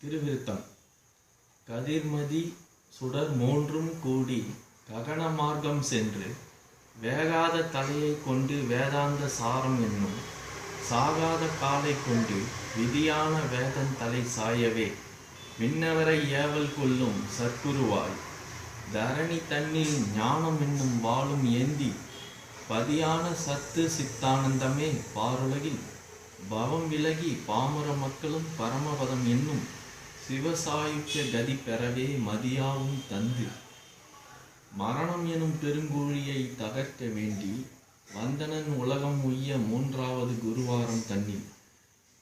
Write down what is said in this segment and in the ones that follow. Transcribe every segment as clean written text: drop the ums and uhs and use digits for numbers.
திருவிருத்தம். கதிர்மதி சுடர் மூன்றும் கூடி ககன மார்க்கம் சென்று வேகாத தலையை கொண்டு வேதாந்த சாரம் என்னும் சாகாத காலை கொண்டு விதியான வேதன் தலை சாயவே விண்ணவரை ஏவல் கொள்ளும் சற்குருவாய் தரணி தன்னில் ஞானம் என்னும் வாளும் ஏந்தி பதியான சத்து சித்தானந்தமே பாருலகில் பவம் விலகி பாமர மக்களும் பரமபதம் என்னும் சிவசாயுச்ச கதி பெறவே மதியாவும் தந்து மரணம் எனும் பெருங்கூழியை தகர்க்க வேண்டி வந்தனன் உலகம் உய்ய மூன்றாவது குருவாரம் தன்னில்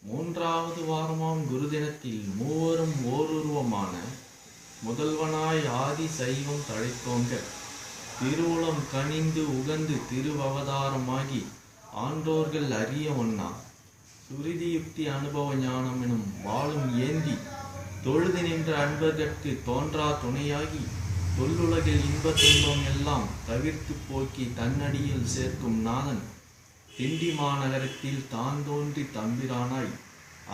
மூன்றாவது வாரமாம் குருதினத்தில் மூவரும் ஓருருவமான முதல்வனாய் ஆதி சைவம் தழைத்தோங்க திருவுளம் கனிந்து உகந்து திருவவதாரமாகி ஆண்டோர்கள் அறிய ஒன்னா சுருதியுக்தி அனுபவ ஞானம் எனும் வாளும் ஏந்தி தொழுது நின்ற அன்பர்கட்கு தோன்றா துணையாகி தொல்லுலகில் இன்ப துன்பம் எல்லாம் தவிர்த்து போக்கி தன்னடியில் சேர்க்கும் நாதன் திண்டி மாநகரத்தில் தான் தோன்றி தம்பிரானாய்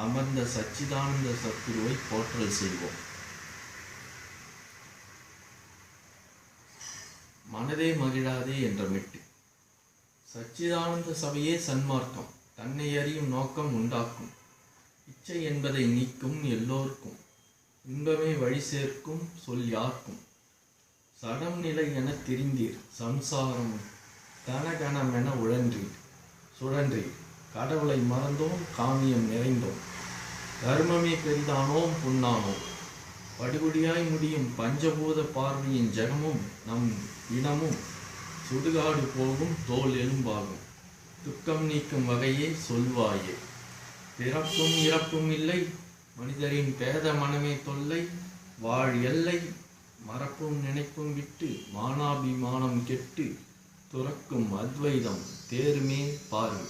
அமர்ந்த சச்சிதானந்த சத்குருவை போற்றல் செய்வோம். மனதே மகிழாதே என்ற மெட்டு. சச்சிதானந்த சபையே சன்மார்க்கம் தன்னை அறியும் நோக்கம் உண்டாக்கும் இச்சை என்பதை நீக்கும் எல்லோருக்கும் இன்பமே வழி சேர்க்கும் சொல் யார்க்கும் சடம் நிலை என திரிந்தீர் சம்சாரம் கனகனமென உழன்றீர் சுழன்றீர் கடவுளை மறந்தோம் காமியம் நிறைந்தோம் தர்மமே பெரிதானோம் புண்ணானோம் படுகுடியாய் முடியும் பஞ்சபூத பார்வையின் ஜெகமும் நம் இனமும் சுடுகாடு போகும் தோல் எலும்பாகும் துக்கம் நீக்கும் வகையே சொல்வாயே பிறப்பும் இறப்பும் இல்லை மனிதரின் பேத மனமே தொல்லை வாழ் எல்லை மறப்பும் நினைப்பும் விட்டு மானாபிமானம் கெட்டு துறக்கும் அத்வைதம் தேருமே பாரு.